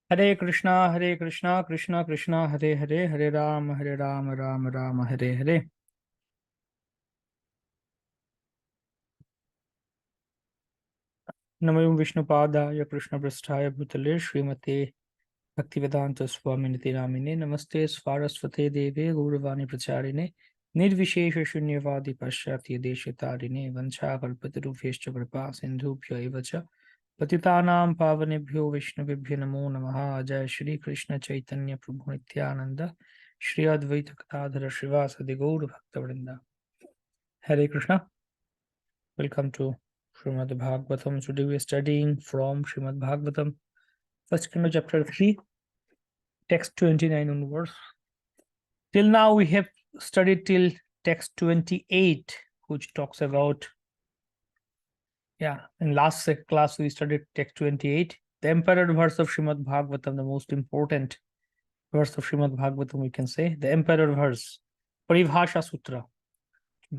Hare Krishna, Krishna Krishna, Hare Hare, Hare Ram, Ram Ram, Hare Hare. Namo Vishnupadaya Krishna Prasthaya Bhutale Srimate Bhaktivedanta Swami Niti Namine Namaste Saraswate Deve Gauravani Pracharine Nirvishesha Shunyavadi Paschatya Deshatarine Vanchakalpatarubhyascha Kripa Sindhubhyo Evacha Patitanam Pavanebhyo Vishnavibhyo Namo Namaha Jai Shri Krishna Chaitanya Prabhu Nityananda Shri Advaita Gadadhara Srivasadi Gaura Bhaktavrinda. Hare Krishna. Welcome to Srimad Bhagavatam. Today we are studying from Srimad Bhagavatam, first canto, chapter 3, text 29 onwards. Till now we have studied till text 28, which talks about, in last class we studied text 28, the emperor verse of Srimad Bhagavatam, the most important verse of Srimad Bhagavatam, we can say, the emperor verse, Paribhasha Sutra,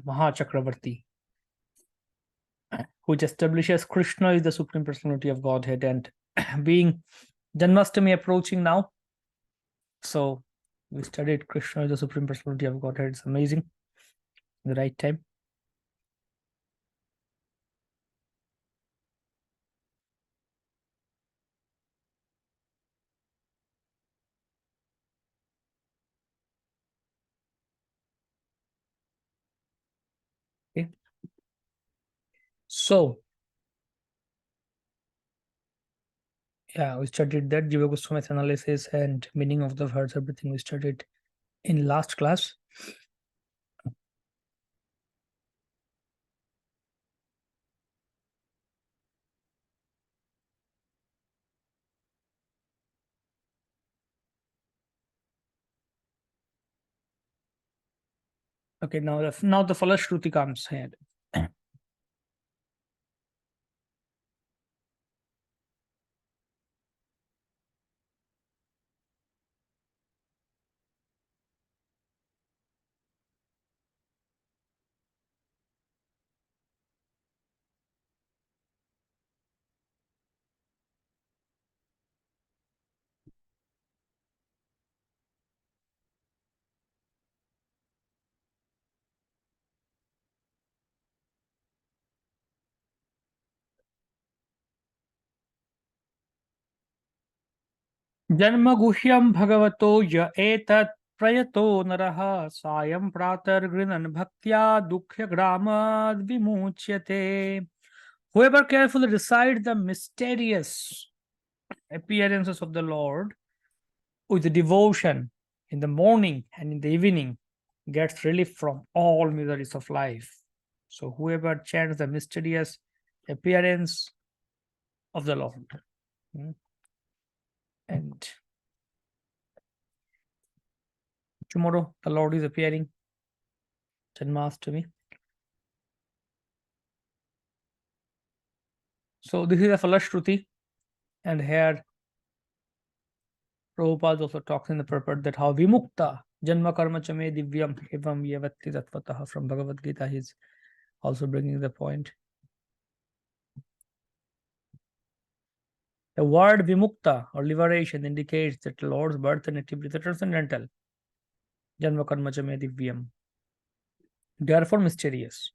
Mahachakravarti, which establishes Krishna is the Supreme Personality of Godhead, and being Janmashtami approaching now, so we studied Krishna is the Supreme Personality of Godhead. It's amazing. The right time. Okay. So, we studied that Jiva Goswami's analysis and meaning of the words, everything we studied in last class. Okay, now the Falashruti comes here. Janma guhyam bhagavato ya etat prayato naraha sayam pratar grinan bhaktya dukhya gramad vimuchyate. Whoever carefully recites the mysterious appearances of the Lord with devotion in the morning and in the evening gets relief from all miseries of life. So whoever chants the mysterious appearance of the Lord. And tomorrow the Lord is appearing, Janmashtami. So this is a Falashruti, and here Prabhupada also talks in the purport that how Vimukta Janma Karma Chame Divyam Evam Yavatti Tattvataha, from Bhagavad Gita. He's also bringing the point. The word Vimukta or liberation indicates that the Lord's birth and nativity is transcendental. Janma Karma Chame Divyam. Therefore mysterious.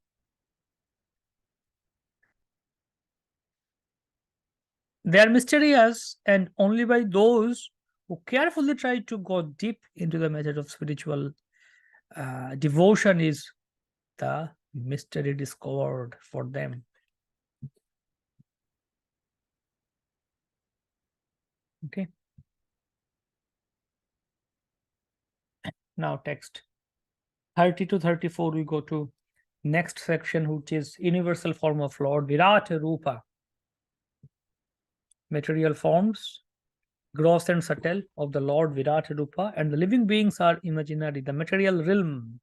They are mysterious, and only by those who carefully try to go deep into the method of spiritual devotion is the mystery discovered for them. Okay. Now text 30 to 34, we go to next section, which is universal form of Lord, Virat Rupa. Material forms, gross and subtle, of the Lord Virat Rupa, and the living beings are imaginary, the material realm.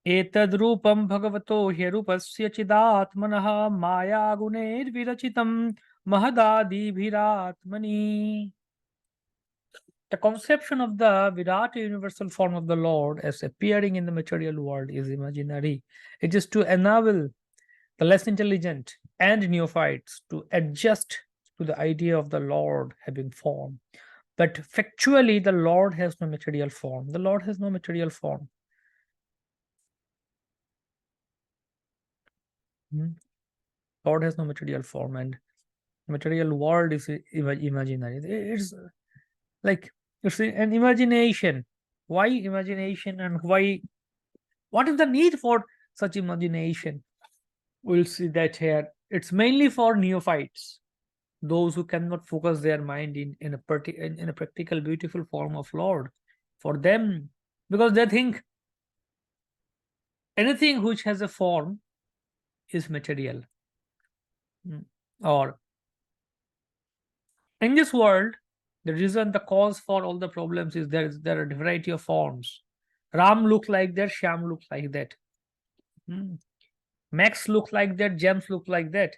एतद् रूपं भगवतो ह्यरूपस्य चिदात्मनः मायागुणैर्विरचितं महदादिभिरात्मनि. The conception of the Virat universal form of the Lord as appearing in the material world is imaginary. It is to enable the less intelligent and neophytes to adjust to the idea of the Lord having form. But factually, the Lord has no material form. The Lord has no material form. Hmm? Lord has no material form, and material world is imaginary. It's like it's an imagination. Why imagination, and why? What is the need for such imagination? We'll see that here. It's mainly for neophytes, those who cannot focus their mind in a practical, beautiful form of Lord. For them, because they think anything which has a form is material. Or in this world, the reason, the cause for all the problems is there are a variety of forms. Ram looks like that, Shyam looks like that. Hmm. Max looks like that, James looks like that.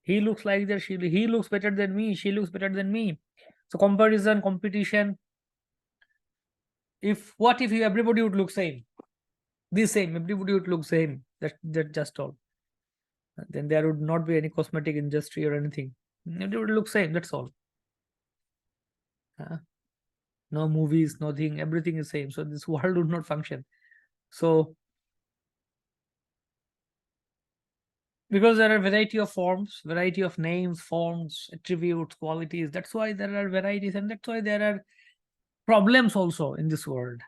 He looks like that, he looks better than me, she looks better than me. So comparison, competition. If what if everybody would look same? The same, everybody would look same. That just all. Then there would not be any cosmetic industry or anything. It would look same, that's all. No movies, nothing, everything is same. So this world would not function. So because there are variety of forms, variety of names, forms, attributes, qualities, that's why there are varieties, and that's why there are problems also in this world.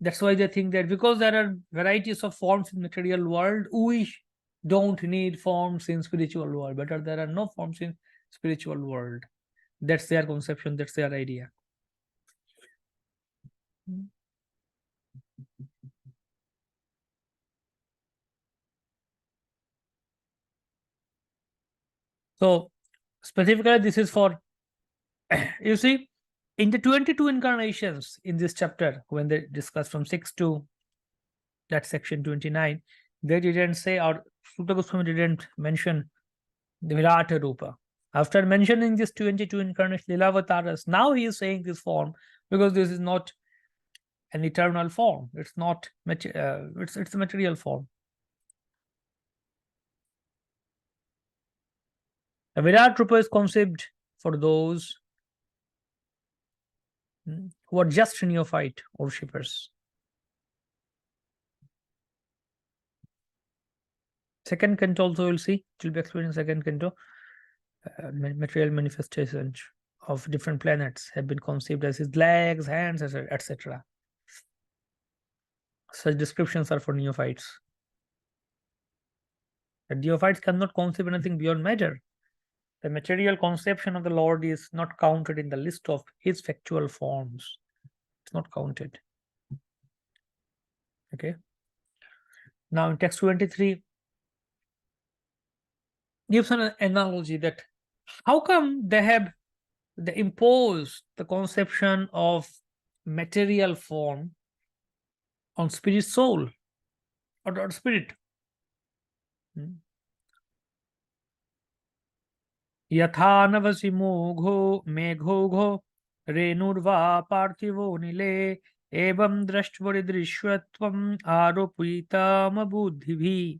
That's why they think that because there are varieties of forms in material world, we don't need forms in spiritual world, but there are no forms in spiritual world. That's their conception, that's their idea. So specifically, this is for you see, in the 22 incarnations in this chapter, when they discuss from 6 to that section 29, they didn't say, or Sutta Goswami didn't mention the Virata Rupa. After mentioning this 22 incarnation Lilavataras, now he is saying this form because this is not an eternal form. It's not it's a material form. A Virat Rupa is conceived for those who are just neophyte worshippers. Second canto also we'll see. It will be explained in second canto. Material manifestations of different planets have been conceived as his legs, hands, etc. Such descriptions are for neophytes. The neophytes cannot conceive anything beyond matter. The material conception of the Lord is not counted in the list of his factual forms. It's not counted. Okay. Now in text 23, gives an analogy that how come they impose the conception of material form on spirit soul or spirit. यथा नवसि मोघो मेघोघो रेणुर्वा पार्थिवो निले एवं दृष्टवरिदृश्यत्वम् आरोपितमबुद्धिभिः.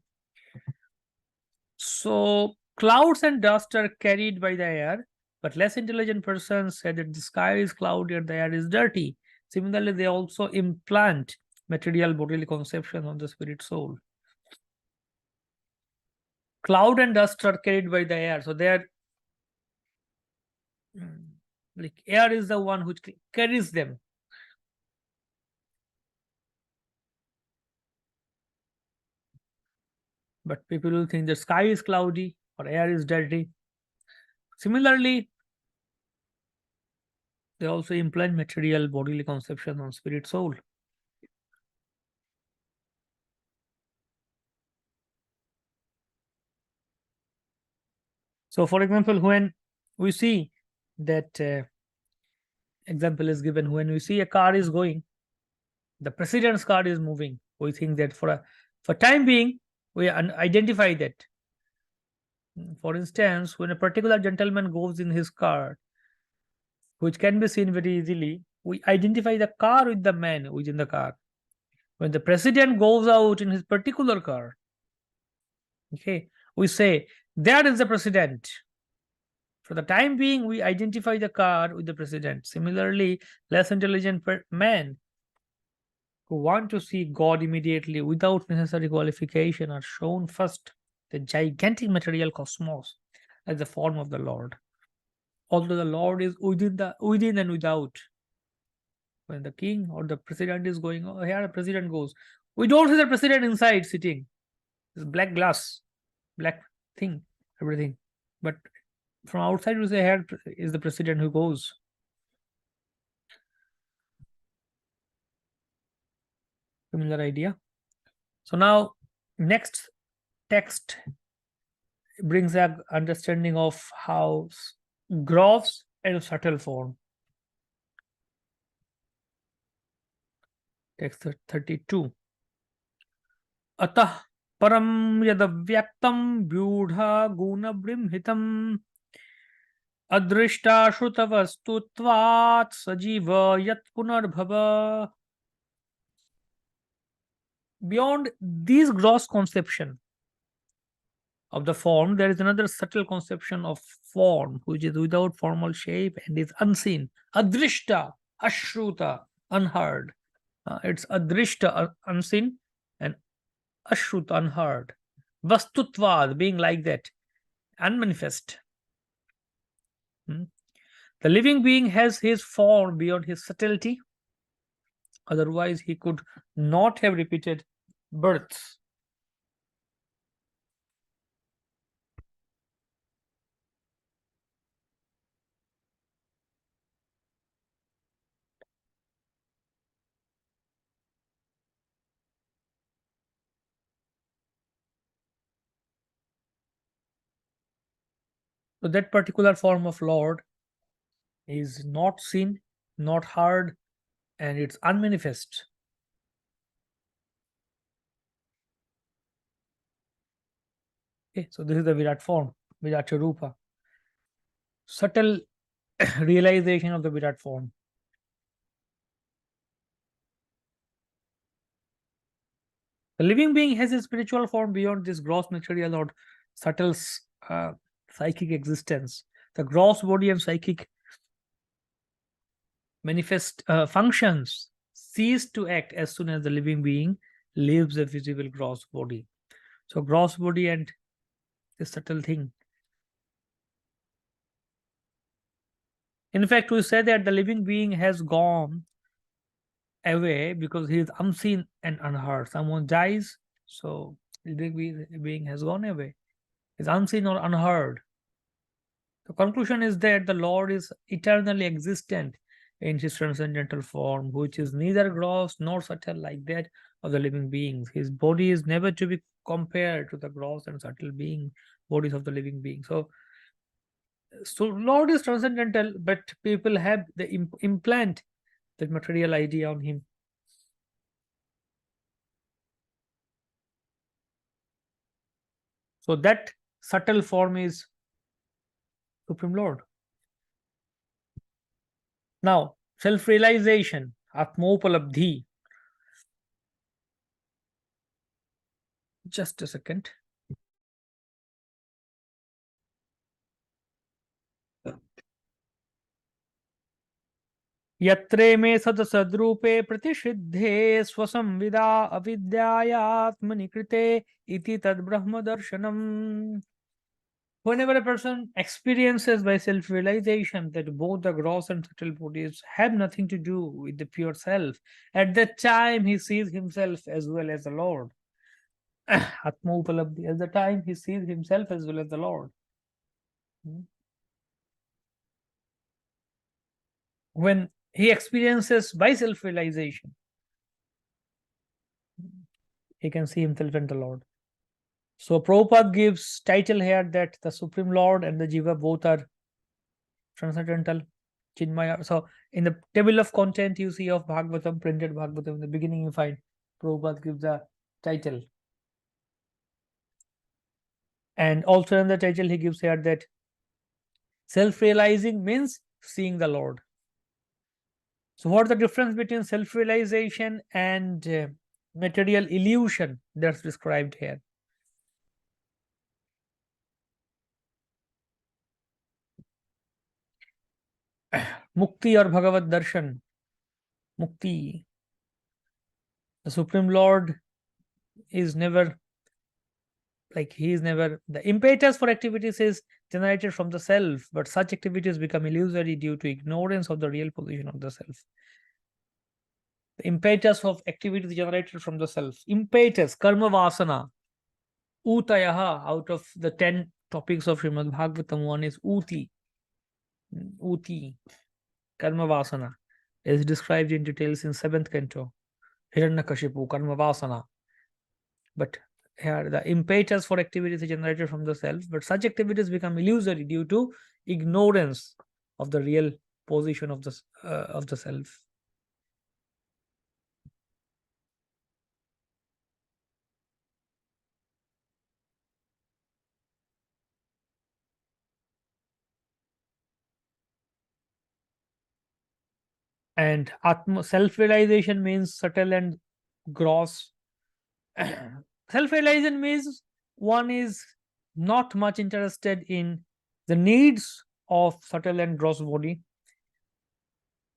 So clouds and dust are carried by the air, but less intelligent persons say that the sky is cloudy and the air is dirty. Similarly, they also implant material bodily conception on the spirit soul. Cloud and dust are carried by the air, so they are like air is the one which carries them. But people will think the sky is cloudy or air is dirty. Similarly, they also implant material bodily conception on spirit soul. So, for example, when we see that example is given, when we see a car is going, the president's car is moving, we think that for time being, we identify that. For instance, when a particular gentleman goes in his car, which can be seen very easily, we identify the car with the man within the car. When the president goes out in his particular car, okay, we say There is the president. For the time being, we identify the car with the president. Similarly, less intelligent men who want to see God immediately without necessary qualification are shown first the gigantic material cosmos as the form of the Lord. Although the Lord is within and without. When the king or the president is going, oh, here the president goes. We don't see the president inside sitting. It's black glass, black thing, everything. But from outside, we say here is the president who goes. Similar idea. So now, next text brings an understanding of how gross and subtle form. Text 32. Atah param yadavyaktam vyudha guna brimhitam adrishta shrutavastutvat sajiva yat punarbhava. Beyond these gross conception of the form, there is another subtle conception of form, which is without formal shape and is unseen. Adrishta, ashruta, unheard. It's adrishta, unseen, and ashruta, unheard. Vastutvad, being like that, unmanifest. The living being has his form beyond his subtlety. Otherwise, he could not have repeated births. So that particular form of Lord is not seen, not heard, and it's unmanifest. Okay, so this is the Virat form, Virat Rupa. Subtle realization of the Virat form. The living being has a spiritual form beyond this gross material or subtle psychic existence. The gross body and psychic manifest functions cease to act as soon as the living being leaves the visible gross body. So gross body and the subtle thing. In fact, we say that the living being has gone away because he is unseen and unheard. Someone dies, so the living being has gone away. Is unseen or unheard. The conclusion is that the Lord is eternally existent in his transcendental form, which is neither gross nor subtle like that of the living beings. His body is never to be compared to the gross and subtle bodies of the living being. So Lord is transcendental, but people have the implant that material idea on him. So that subtle form is Supreme Lord. Now, self-realization, Atmopalabdhi. Just a second. यत्रे मे सद सद्रूपे प्रतिषिद्धे स्वसंविदा अविद्यायात्मनि कृते इति तद ब्रह्म दर्शनम. Whenever a person experiences by self-realization that both the gross and subtle bodies have nothing to do with the pure self, at that time he sees himself as well as the Lord. Atma Upalabdhi, at the time he sees himself as well as the Lord. When he experiences by self-realization, he can see himself and the Lord. So Prabhupada gives title here that the Supreme Lord and the Jiva both are transcendental, Chinmaya. So in the table of content you see of Bhagavatam, printed Bhagavatam, in the beginning you find Prabhupada gives the title. And also in the title he gives here that self-realizing means seeing the Lord. So what's the difference between self-realization and material illusion that's described here? Mukti or Bhagavad Darshan. Mukti. The Supreme Lord is never, he is never, the impetus for activities is generated from the self, but such activities become illusory due to ignorance of the real position of the self. The impetus of activities generated from the self. Impetus, karma vasana, utayaha, out of the 10 topics of Srimad Bhagavatam, one is uti. Uti, karma vasana, is described in details in 7th canto. Hiranyakashipu, karma vasana. But here the impetus for activities is generated from the self, but such activities become illusory due to ignorance of the real position of the self. And self-realization means subtle and gross. Self-realization means one is not much interested in the needs of subtle and gross body.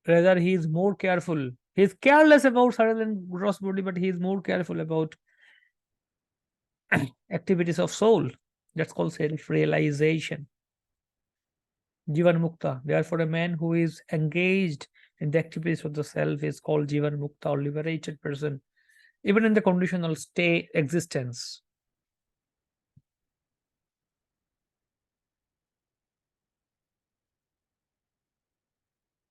Rather, he is more careful. He is careless about subtle and gross body, but he is more careful about activities of soul. That's called self-realization. Jivan Mukta. Therefore, a man who is engaged in the activities of the self is called Jivan Mukta, or liberated person, even in the conditional state existence.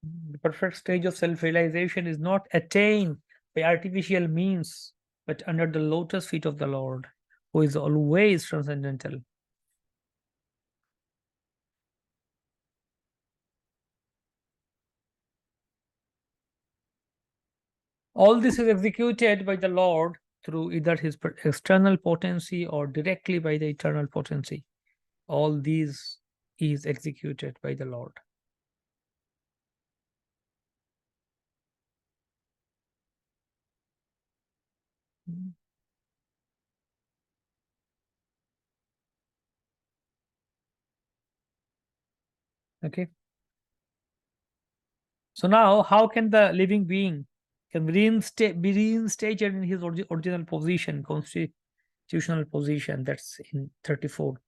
The perfect stage of self-realization is not attained by artificial means, but under the lotus feet of the Lord, who is always transcendental. All this is executed by the Lord through either his external potency or directly by the eternal potency. All these is executed by the Lord. Okay. So now, how can the living being be reinstated in his original position, constitutional position? That's in 34.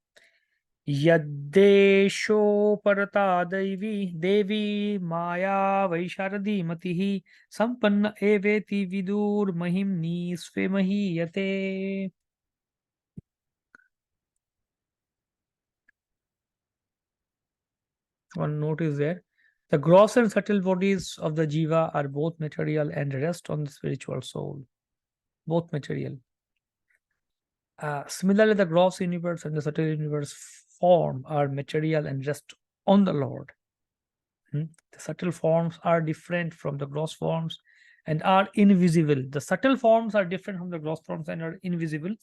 Yaddesho parata devi maya vaisharadi matihi sampanna eveti vidur mahimni svemahi yate. One note is there. The gross and subtle bodies of the jiva are both material and rest on the spiritual soul. Both material. Similarly, the gross universe and the subtle universe form are material and rest on the Lord. The subtle forms are different from the gross forms and are invisible. The subtle forms are different from the gross forms and are invisible.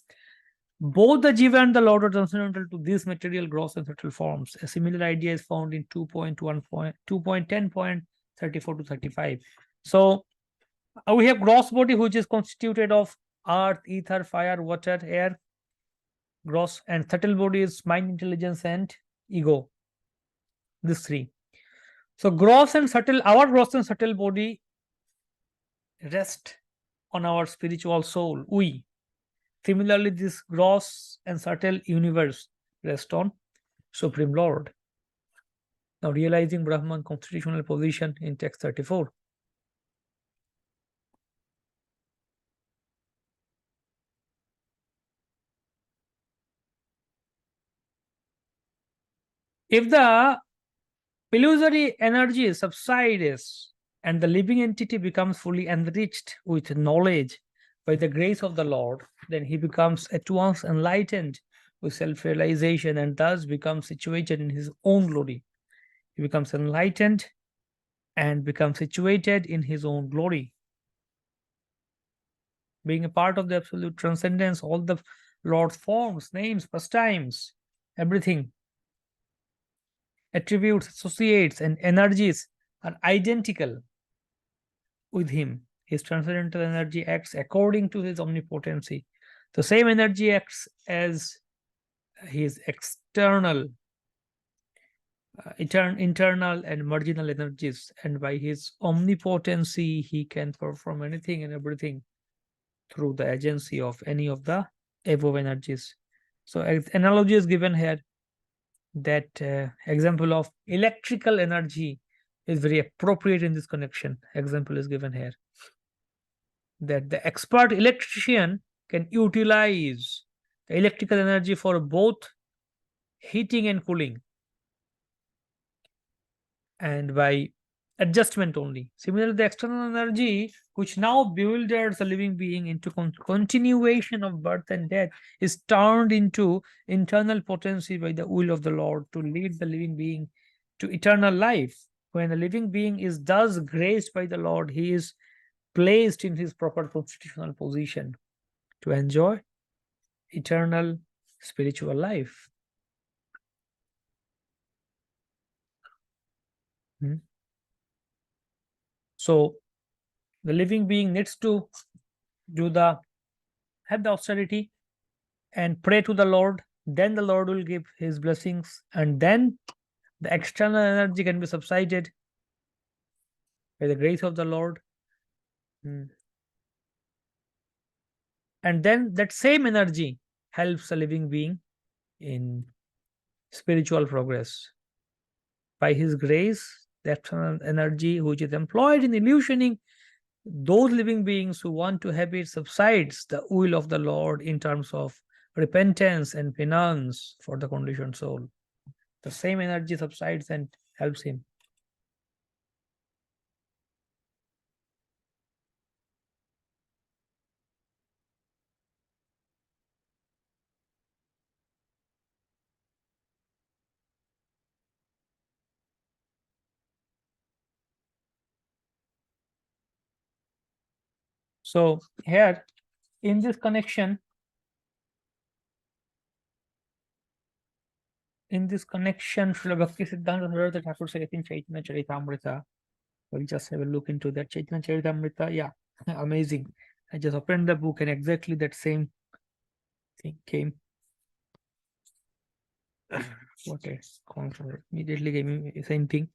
Both the jiva and the Lord are transcendental to these material, gross, and subtle forms. A similar idea is found in 2.10.34 to 35. So we have gross body, which is constituted of earth, ether, fire, water, air. Gross and subtle body is mind, intelligence, and ego. These three. So our gross and subtle body rest on our spiritual soul. Similarly, this gross and subtle universe rest on Supreme Lord. Now, realizing Brahman constitutional position in text 34. If the illusory energy subsides and the living entity becomes fully enriched with knowledge by the grace of the Lord, then he becomes at once enlightened with self-realization and thus becomes situated in his own glory. He becomes enlightened and becomes situated in his own glory. Being a part of the absolute transcendence, all the Lord's forms, names, pastimes, everything, attributes, associates, and energies are identical with him. His transcendental energy acts according to his omnipotency. The same energy acts as his external internal and marginal energies, and by his omnipotency he can perform anything and everything through the agency of any of the above energies. So analogy is given here that example of electrical energy is very appropriate in this connection. Example is given here that the expert electrician can utilize the electrical energy for both heating and cooling, and by adjustment only. Similarly, the external energy, which now bewilders a living being into continuation of birth and death, is turned into internal potency by the will of the Lord to lead the living being to eternal life. When a living being is thus graced by the Lord, he is placed in his proper constitutional position to enjoy eternal spiritual life. So the living being needs to have the austerity and pray to the Lord. Then the Lord will give his blessings, and then the external energy can be subsided by the grace of the Lord. And then that same energy helps a living being in spiritual progress. By his grace, the external energy which is employed in illusioning those living beings who want to have it subsides the will of the Lord in terms of repentance and penance for the conditioned soul. The same energy subsides and helps him. So here in this connection, Srila Bhakti Siddhanta Saraswati Thakur said in Chaitanya Charitamrita. We'll just have a look into that. Chaitanya Charitamrita, yeah, amazing. I just opened the book and exactly that same thing came. What a concept. Immediately gave me the same thing.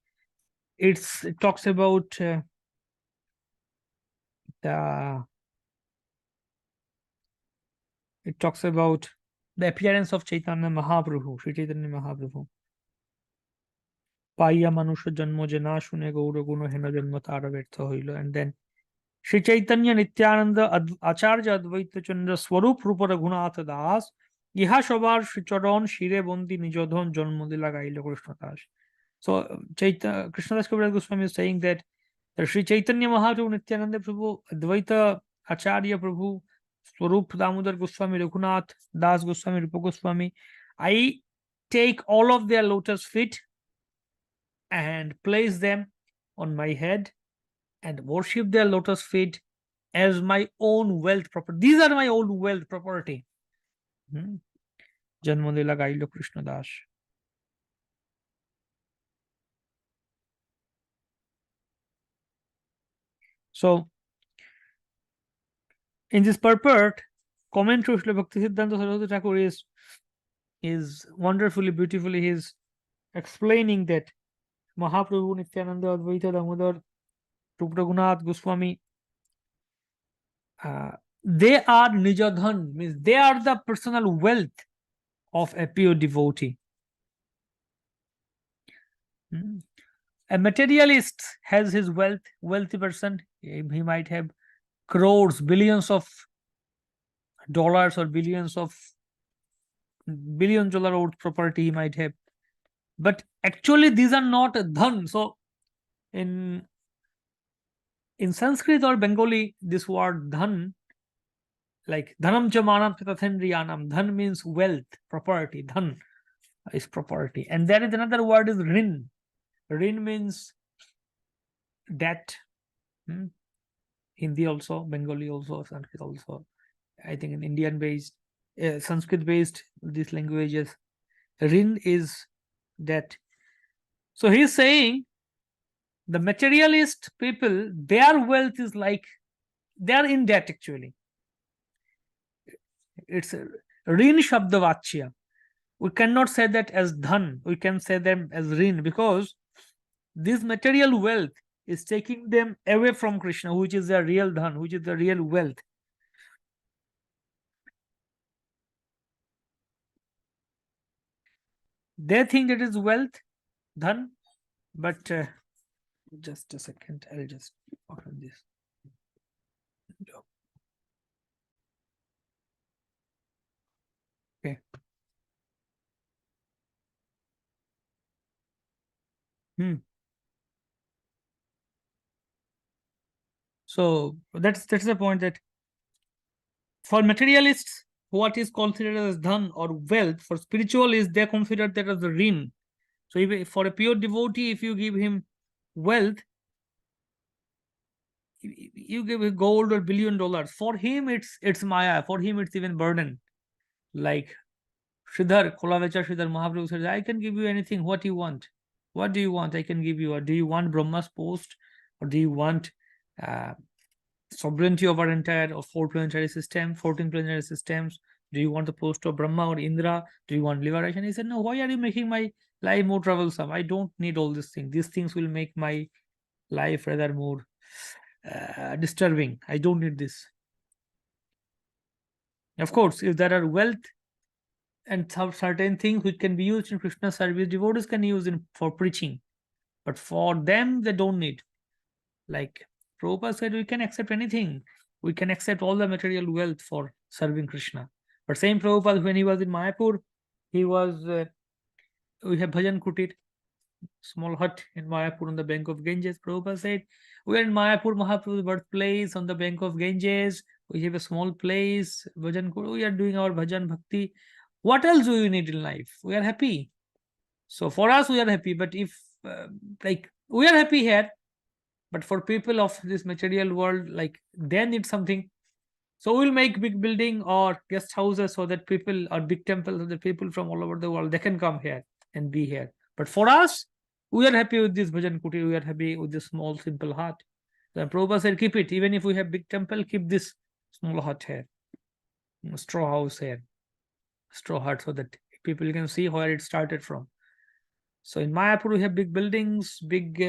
It talks about the appearance of Chaitanya Mahaprabhu, Sri Chaitanya Mahaprabhu. Paya manusha janmo jana shune gaura guno hena janma tara vyartha hoilo. And then Sri Chaitanya Nityananda Acharya Advaita Chandra Swarup Rupa Raghunath Das ইহা সবার চরণ শিরে বন্দি নিজধন জন্ম দিলা গাইল Krishnadas. So Krishnadas Kaviraj Goswami is saying that Sri Chaitanya Mahaprabhu, Nityananda Prabhu, Advaita Acharya Prabhu, Swarup Damodar Goswami, Raghunath Das Goswami, Rupa Goswami, I take all of their lotus feet and place them on my head and worship their lotus feet as my own wealth property. These are my own wealth property. Janmodila Gailo Krishna Das. So, in this purport, commentary of Bhakti Siddhanta Saraswati Thakur is wonderfully, beautifully, he's explaining that Mahaprabhu, Nityananda, Advaita, Damodar, Rupa Raghunath Goswami, they are Nijadhan, means they are the personal wealth of a pure devotee. A materialist has his wealthy person, he might have crores, billions of dollars or billions of $1 billion worth property he might have. But actually these are not dhan. So in Sanskrit or Bengali, this word dhan, like dhanam cha manam tathendriyanam, dhan means wealth, property, dhan is property. And there is another word is rin. Rin means debt. Hindi also, Bengali also, Sanskrit also. I think in Indian based, Sanskrit based, these languages, rin is debt. So he's saying the materialist people, their wealth is like, they are in debt actually. It's rin shabdavachya. We cannot say that as dhan, we can say them as rin, because this material wealth is taking them away from Krishna, which is the real dhan, which is the real wealth. They think it is wealth, dhan, but just a second, I'll just open this. Okay. So that's the point, that for materialists, what is considered as dhan or wealth, for spiritualists, they consider that as the rin. So if for a pure devotee, if you give him wealth, you give him gold or $1 billion. For him, it's maya. For him, it's even burden. Like Sridhar, Kolavecha Sridhar Mahaprabhu says, I can give you anything. What you want? What do you want? I can give you. Or do you want Brahma's post? Or do you want uh, sovereignty over entire or 14 planetary systems? Do you want the post of Brahma or Indra? Do you want liberation? He said, no, why are you making my life more troublesome? I don't need all these things. These things will make my life rather more disturbing. I don't need this. Of course, if there are wealth and certain things which can be used in Krishna service, devotees can use in for preaching. But for them, they don't need. Like Prabhupada said, we can accept anything. We can accept all the material wealth for serving Krishna. But same Prabhupada, when he was in Mayapur, he was, we have Bhajan Kutir, small hut in Mayapur on the bank of Ganges. Prabhupada said, we are in Mayapur, Mahaprabhu's birthplace on the bank of Ganges. We have a small place, Bhajan Kutir. We are doing our Bhajan Bhakti. What else do you need in life? We are happy. So for us, we are happy. But if, like, we are happy here, but for people of this material world, like they need something. So we'll make big building or guest houses so that people, or big temples, so that people from all over the world, they can come here and be here. But for us, we are happy with this Bhajan Kuti. We are happy with this small, simple hut. The Prabhupada said, keep it. Even if we have big temple, keep this small hut here, straw house here, straw hut, so that people can see where it started from. So in Mayapur, we have big buildings, big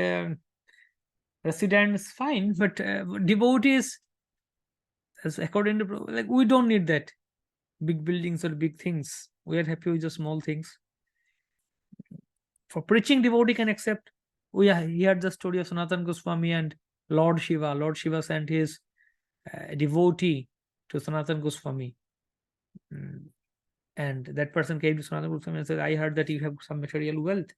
residents, fine. But devotees, as according to like, we don't need that big buildings or big things. We are happy with the small things. For preaching, devotee can accept. We heard the story of Sanatan Goswami and Lord Shiva. Lord Shiva sent his devotee to Sanatan Goswami. And that person came to Sanatan Goswami and said, I heard that you have some material wealth.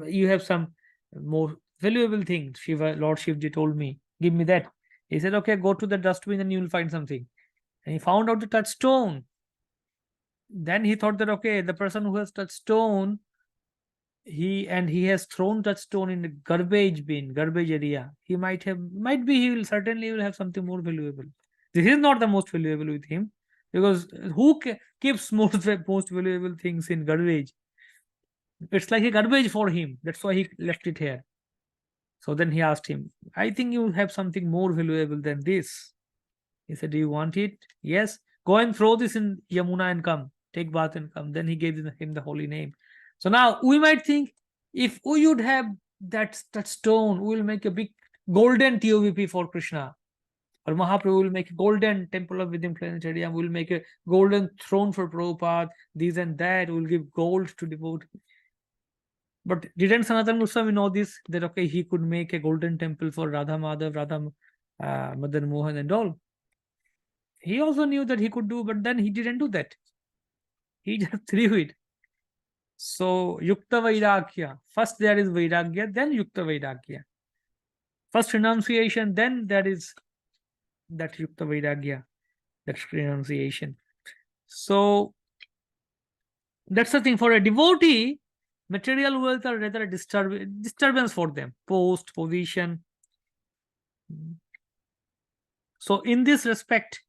You have some more valuable thing. Lord Shivji told me, give me that. He said, okay, go to the dustbin and you will find something. And he found out the touchstone. Then he thought that, okay, the person who has touched stone, he has thrown touchstone in the garbage bin, garbage area. He might be, he will certainly will have something more valuable. This is not the most valuable with him, because who keeps most valuable things in garbage? It's like a garbage for him. That's why he left it here. So then he asked him, I think you have something more valuable than this. He said, do you want it? Yes. Go and throw this in Yamuna and come. Take bath and come. Then he gave him the holy name. So now we might think, if we would have that stone, we will make a big golden TOVP for Krishna. Or Mahaprabhu will make a golden temple of within planetarium. We will make a golden throne for Prabhupada. This and that. We will give gold to devote. But didn't Sanatana Goswami know this? That okay, he could make a golden temple for Radha Madhav, Radha Madan Mohan and all. He also knew that he could do, but then he didn't do that. He just threw it. So Yukta Vairagya. First there is Vairagya, then Yukta Vairagya. First renunciation, then there is that Yukta Vairagya, that renunciation. So that's the thing. For a devotee, material wealth are rather a disturbance for them. Post, position. So in this respect,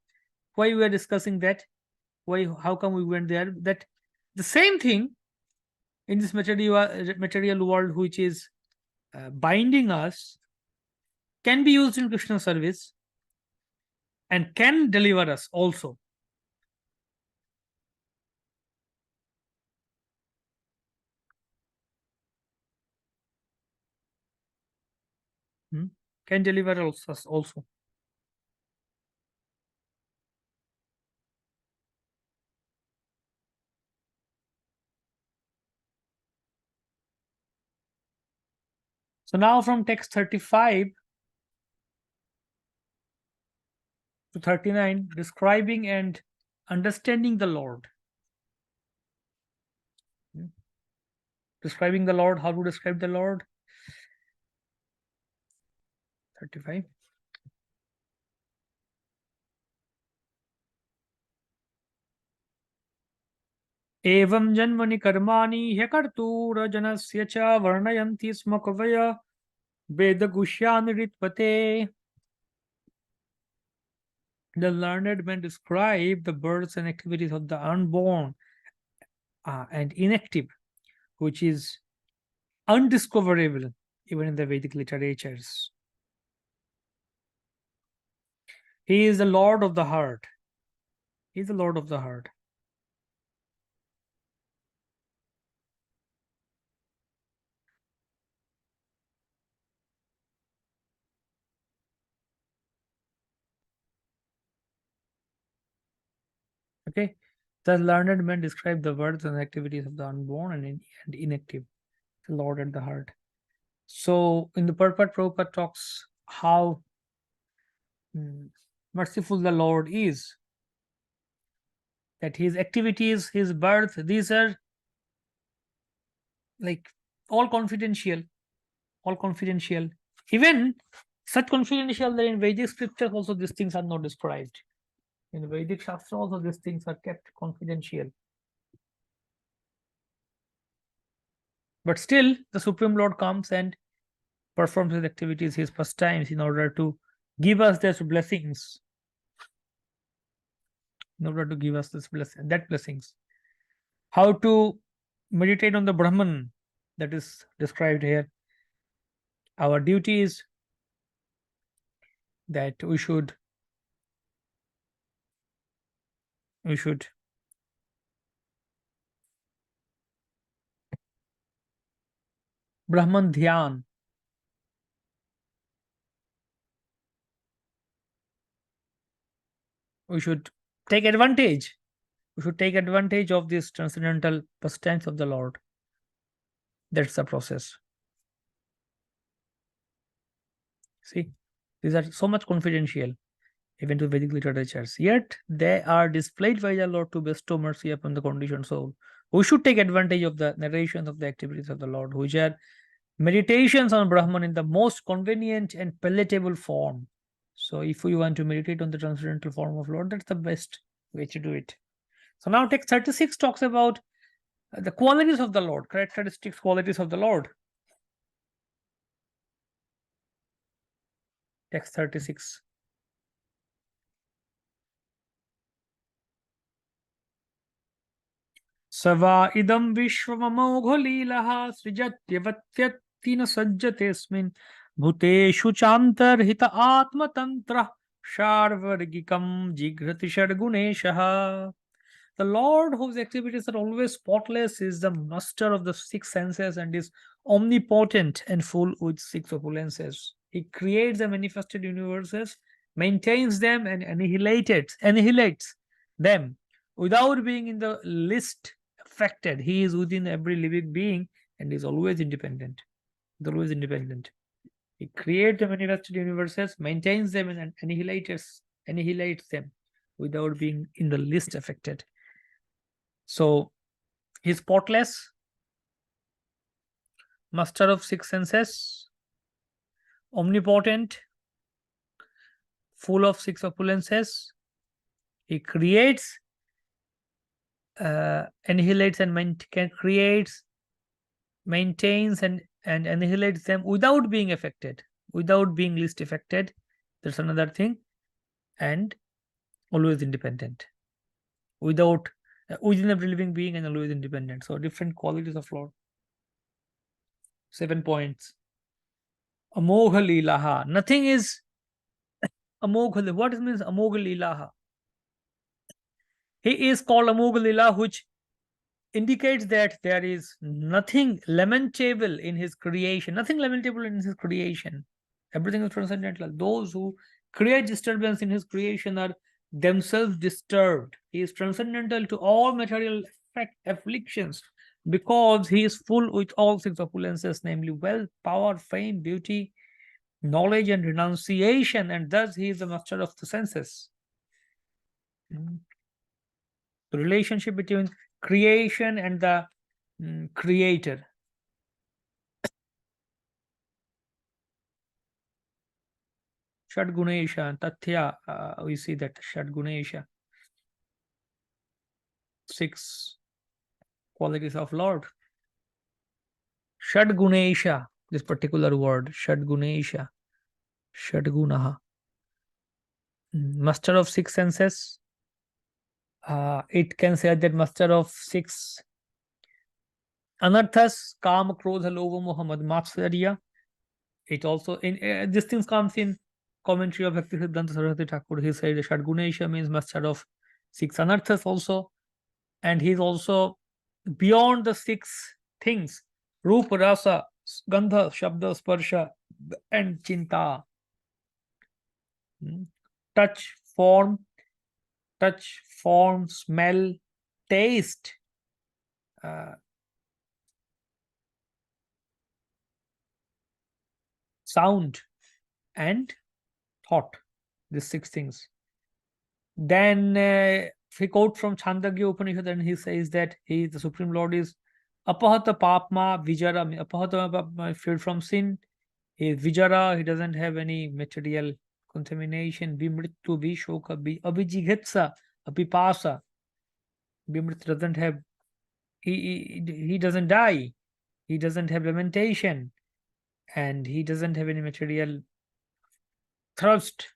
why we are discussing that? How come we went there? That the same thing in this material world, which is binding us, can be used in Krishna service and can deliver us also. can deliver us also. So now from text 35 to 39, describing and understanding the Lord. Describing the Lord, how to describe the Lord? 35. एवं जन्मनि कर्माणि ह्यकर्तूरजनस्य च वर्णयन्ति स्म कवय वेदगुह्यानि ऋत्पते. The learned men describe the births and activities of the unborn and inactive, which is undiscoverable even in the Vedic literatures. He is the Lord of the heart. He is the Lord of the heart. Okay. The learned men describe the births and activities of the unborn and inactive, the Lord at the heart. So in the purport, Prabhupada talks how merciful the Lord is, that his activities, his birth, these are like all confidential, even such confidential that in Vedic scriptures also these things are not described. In the Vedic Shastra also these things are kept confidential. But still, the Supreme Lord comes and performs his activities, his pastimes, in order to give us these blessings. In order to give us this blessings. How to meditate on the Brahman that is described here. Our duty is that we should Brahman Dhyan. We should take advantage. We should take advantage of this transcendental pastimes of the Lord. That's the process. See, these are so much confidential, even to Vedic literatures. Yet they are displayed by the Lord to bestow mercy upon the conditioned soul. We should take advantage of the narrations of the activities of the Lord, which are meditations on Brahman in the most convenient and palatable form. So if we want to meditate on the transcendental form of Lord, that's the best way to do it. So now text 36 talks about the qualities of the Lord, characteristics, qualities of the Lord. Text 36. Sava idam vishwamamogho lilaha srijatyavatyatina sajjatesmin bhuteshu chantarhita atmatantra sharvargikam jigrati sharguneshaha. The Lord, whose activities are always spotless, is the master of the six senses and is omnipotent and full with six opulences. He creates the manifested universes, maintains them, and annihilates them without being in the least affected. He is within every living being and is always independent. He creates the manifested universes, maintains them, and annihilates them without being in the least affected. So he's spotless, master of six senses, omnipotent, full of six opulences. He creates, annihilates, and creates, maintains, and annihilates them without being affected, without being least affected. That's another thing. And always independent, within every living being and always independent. So different qualities of Lord. 7 points. Amogha Lilaha. Nothing is Amogha. What means Amogha Lilaha? He is called Amogha Lila, which indicates that there is nothing lamentable in his creation. Nothing lamentable in his creation. Everything is transcendental. Those who create disturbance in his creation are themselves disturbed. He is transcendental to all material afflictions because he is full with all six opulences, namely wealth, power, fame, beauty, knowledge, and renunciation, and thus he is the master of the senses. The relationship between creation and the creator. Shadgunesha and Tathya, we see that Shadgunesha, 6 qualities of Lord. Shadgunesha, this particular word, Shadgunesha, Shadgunaha, master of 6 senses. It can say that master of 6 anarthas, Kam, Krodha, Lova, Muhammad, Matsarya. It also, in these things comes in commentary of Bhakti Siddhanta Saraswati Thakur. He said Shadgunesha means master of 6 anarthas also. And he's also beyond the 6 things, Rupa, Rasa, Gandha, Shabda, Sparsha, and Chinta. Touch, form, smell, taste, sound, and thought. These 6 things. Then he quote from Chandogya Upanishad, and he says that he, the Supreme Lord, is Apahata Papma Vijara. Apahata Papma, freed from sin. He is Vijara, he doesn't have any material contamination. Bimrittu, Vishoka, Abhijigitsa, Apipasa. Bimrit doesn't have, he doesn't die. He doesn't have lamentation. And he doesn't have any material thirst.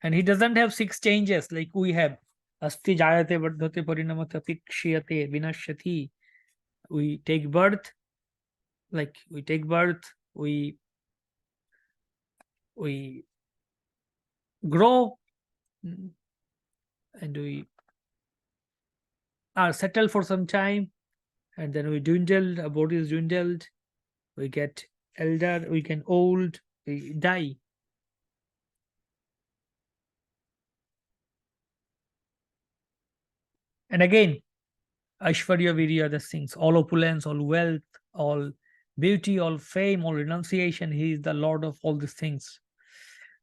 And he doesn't have 6 changes like we have. Asti jayate vardhate parinamate apikshiyate vinashyati. We take birth, we grow, and we are settled for some time, and then we dwindle, our body is dwindled, we get elder, we get old, we die. And again, Aishwarya Virya, the things, all opulence, all wealth, all beauty, all fame, all renunciation. He is the Lord of all these things.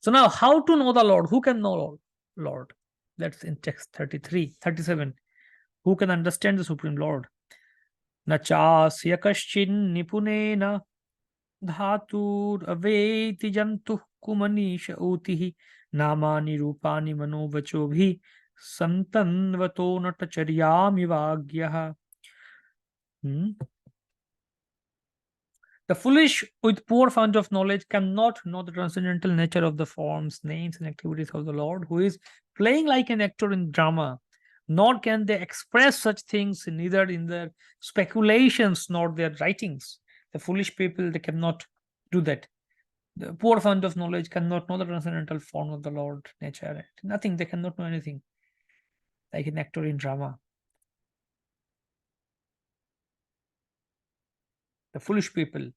So now, how to know the Lord? Who can know Lord? That's in text 37. Who can understand the Supreme Lord? Nachasya kaschin nipunena dhatur aveti jantu kumanisha utihi namani rupani manovachobhi santanvato natacharyami vagyah. The foolish with poor fund of knowledge cannot know the transcendental nature of the forms, names, and activities of the Lord, who is playing like an actor in drama. Nor can they express such things neither in their speculations nor their writings. The foolish people, they cannot do that. The poor fund of knowledge cannot know the transcendental form of the Lord, nature. Nothing, they cannot know anything. Like an actor in drama. The foolish people.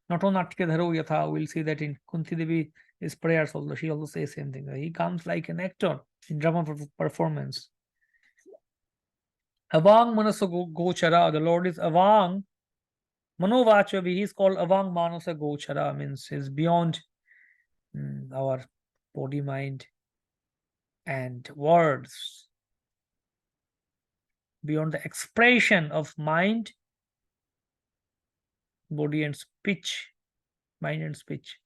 Not on Natyadharo Yatha, we'll see that in Kunti Devi's prayers also, she also says same thing. He comes like an actor in drama performance. Avang Manasa Gochara, the Lord is Avang. Manovachavi, he is called Avang Manasa Gochara, means is beyond our body, mind, and words. Beyond the expression of mind, body, and speech. Mind and speech.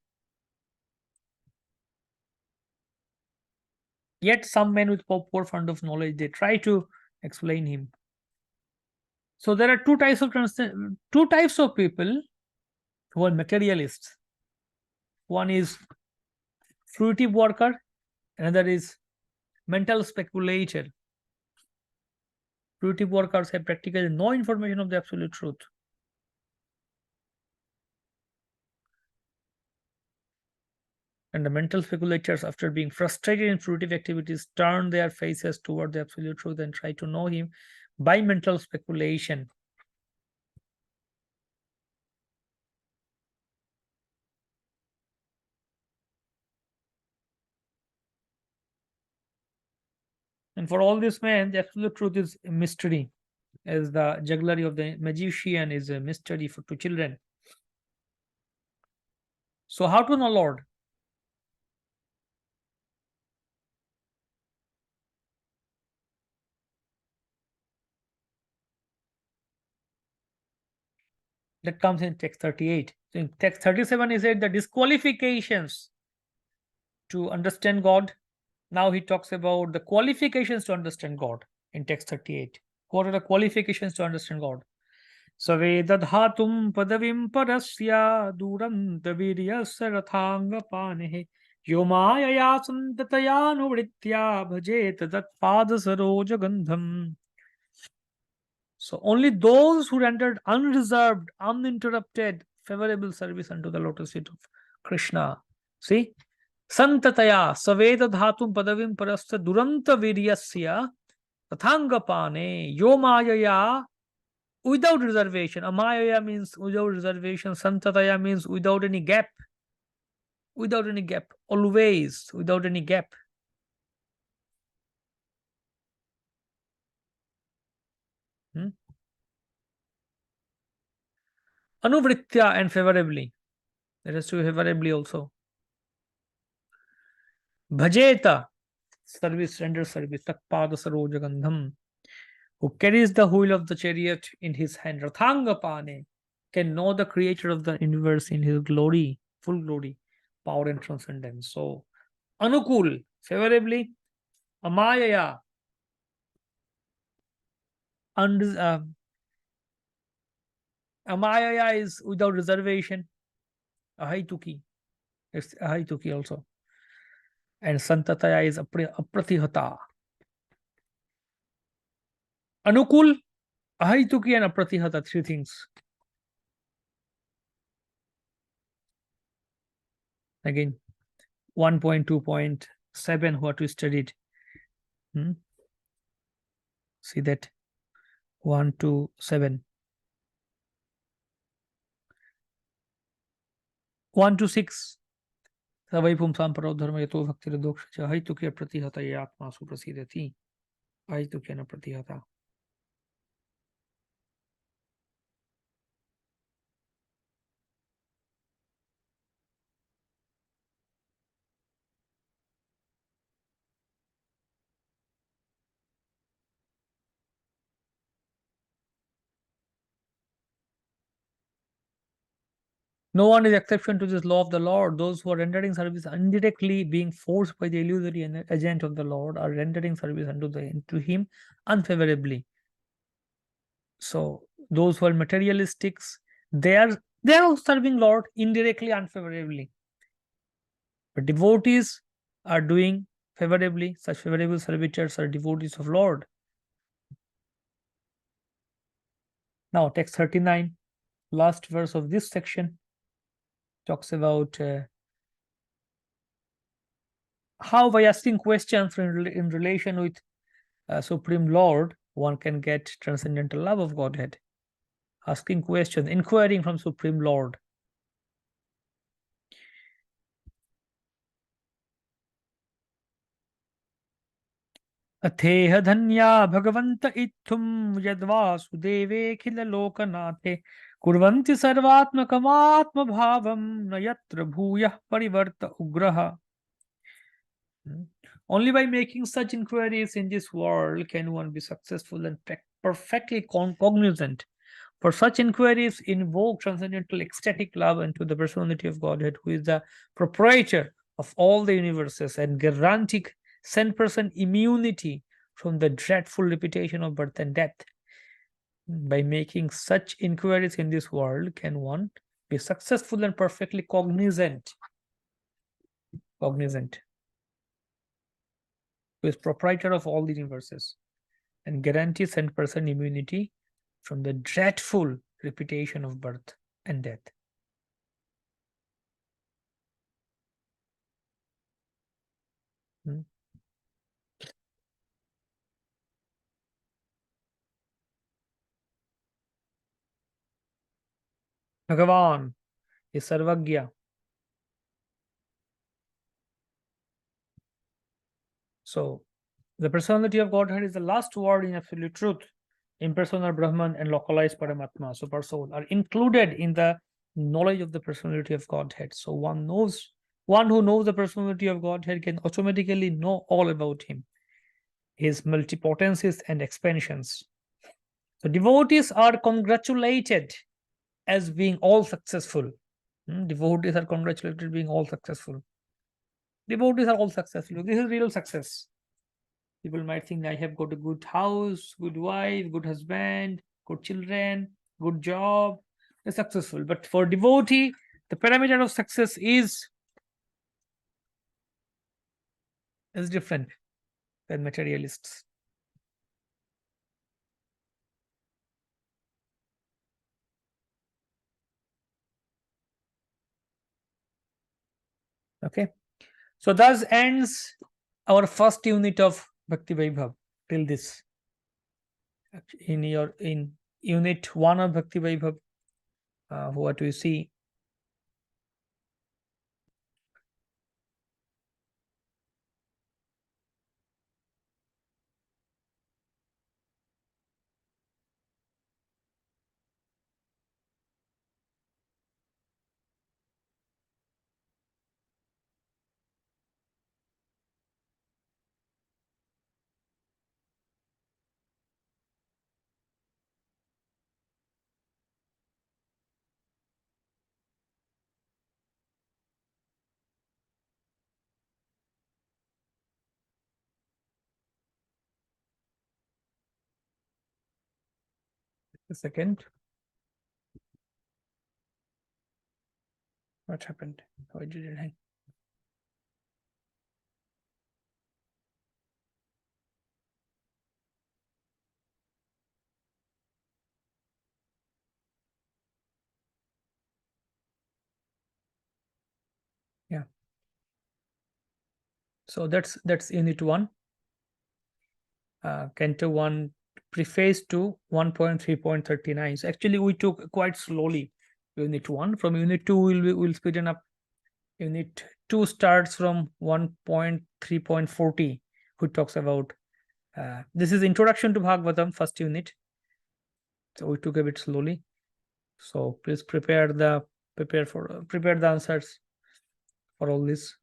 Yet some men with poor fund of knowledge, they try to explain him. So there are two types of people who are materialists. One is fruitive worker, another is mental speculator. Fruitive workers have practically no information of the absolute truth. And the mental speculators, after being frustrated in fruitive activities, turn their faces toward the absolute truth and try to know him by mental speculation. And for all this man, the absolute truth is a mystery, as the jugglery of the magician is a mystery to children. So, how to know Lord? That comes in text 38. So in text 37, he said the disqualifications to understand God. Now he talks about the qualifications to understand God in text 38. What are the qualifications to understand God? Savedadhatum padavim parasya durantaviryasya rathangapane yomayaya santatayanu bhajet tatpada saroja gandham. So only those who rendered unreserved, uninterrupted, favorable service unto the lotus feet of Krishna. See? Santataya saveda dhatum padavim parasta duranta viryasya tathangapane yomayaya without reservation. Amayaya means without reservation. Santataya means without any gap. Without any gap. Always without any gap. Anuvritya and favorably. That has to be favorably also. Bhajeta, service, render service, takpada sarojagandham, who carries the wheel of the chariot in his hand, rathangapane, can know the creator of the universe in his glory, full glory, power and transcendence. So, anukul, favorably, amayaya, amayaya is without reservation, ahaituki, it's ahaituki also. And santataya is apratihata. Anukul, ahaituki and apratihata, three things. Again, 1.2.7 what we studied. See that 1 to 7. 1 to 6. Savaipum samparo dharma yato bhakti radoksha haitukya pratihata yatma suprasidati. Haitukya na pratihata. No one is exception to this law of the Lord. Those who are rendering service indirectly, being forced by the illusory agent of the Lord, are rendering service to him unfavorably. So those who are materialistics, they are serving Lord indirectly, unfavorably. But devotees are doing favorably. Such favorable servitors are devotees of Lord. Now, text 39, last verse of this section, talks about how by asking questions in relation with Supreme Lord, one can get transcendental love of Godhead. Asking questions, inquiring from Supreme Lord. अथेह धन्या भगवंत इत्थुम यद्वासुदेवे खिल लोकनाथे कुर्वन्ति सर्वात्मकमात्म भावम न यत्र भूयः परिवर्त उग्रः. Only by making such inquiries in this world can one be successful and perfectly cognizant. For such inquiries invoke transcendental ecstatic love unto the personality of Godhead, who is the proprietor of all the universes and guarantee 100% immunity from the dreadful repetition of birth and death. By making such inquiries in this world, can one be successful and perfectly cognizant, who is proprietor of all the universes and guarantees 100% immunity from the dreadful repetition of birth and death. Bhagavan is Sarvagya. So The personality of Godhead is the last word in absolute truth. Impersonal Brahman and localized Paramatma, Super Soul, are included in the knowledge of the personality of Godhead. So one who knows the personality of Godhead can automatically know all about him, his multipotencies and expansions. So devotees are congratulated as being all successful. Devotees are congratulated being all successful. Devotees are all successful. This is real success. People might think I have got a good house, good wife, good husband, good children, good job. They're successful. But for devotee, the parameter of success is different than materialists. Okay. So thus ends our first unit of Bhakti Vaibhava till this. In unit 1 of Bhakti Vaibhava, what we see, the second, what happened? Why did it hang? Yeah. So that's unit 1. Canto 1, preface to 1.3.39. So actually we took quite slowly unit 1. From unit 2 we'll speed it up. Unit 2 starts from 1.3.40, who talks about this is introduction to Bhagavatam, first unit. So we took a bit slowly. So please prepare the answers for all this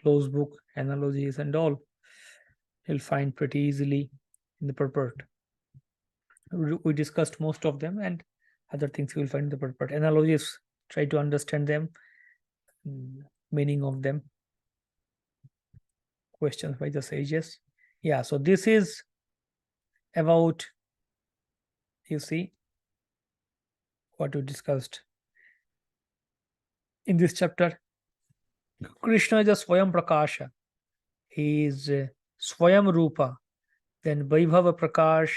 close book analogies and all. You'll find pretty easily in the purport. We discussed most of them, and other things you will find in the purport. Analogies, try to understand them, meaning of them. Questions by the sages. Yeah, so this is about, you see, what we discussed in this chapter. Krishna is a Swayam Prakasha. He is Swayam Rupa, then Vaibhava Prakash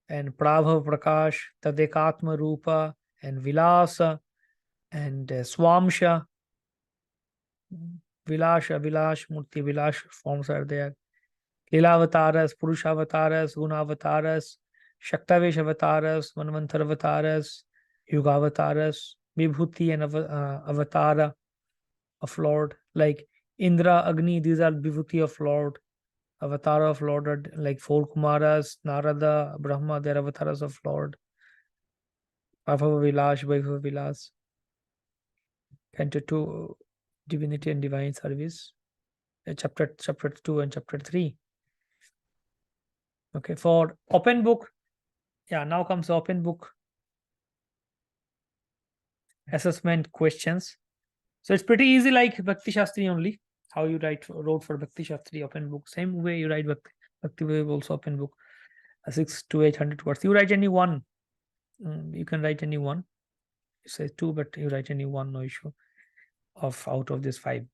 and Prabhava Prakash, Tadekatma Rupa and Vilasa and Swamsha. Vilash, Murti Vilash forms are there. Lilavataras, Purushavatas, Gunavataras, Shaktavesh Avataras, Manvantar Avataras, Yugavataras, Vibhuti and Avatara of Lord, like Indra, Agni, these are Vibhuti of Lord. Avatar of Lord are like 4 Kumaras, Narada, Brahma, they're avatars of Lord. Vaibhava Vilas. Canto 2, Divinity and Divine Service. Chapter 2 and chapter 3. Okay, for open book, yeah, now comes the open book assessment questions. So it's pretty easy, like Bhakti Shastri only. How you wrote for Bhakti Shastri open book. Same way you write Bhakti Vaibhava also open book. 6 to 800 words. You write any one. You can write any one. You say 2, but you write any one, no issue. Out of this 5.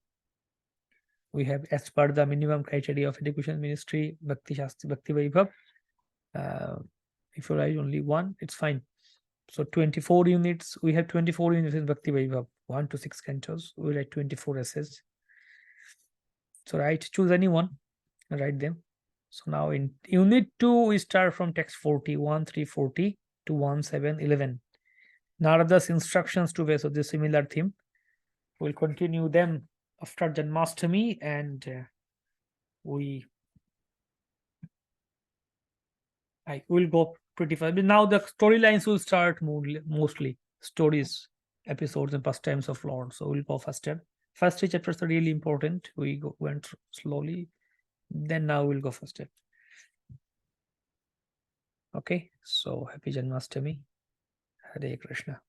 We have, as per the minimum criteria of education ministry, Bhakti Shastri, Bhakti Vaibhava. If you write only one, it's fine. So 24 units, we have 24 units in Bhakti Vaibhava, 1 to 6 cantos. We write 24 essays. So choose any one and write them. So now in unit 2, we start from text 41, 340 to 1711. Narada's instructions to Vesu, this similar theme. We'll continue them after Janmashtami, and we We'll go pretty fast. But now the storylines will start mostly stories, episodes, and pastimes of Lord. So we'll go faster. First three chapters are really important. Went slowly. Then now we'll go faster. Okay. So happy Janmashtami. Hare Krishna.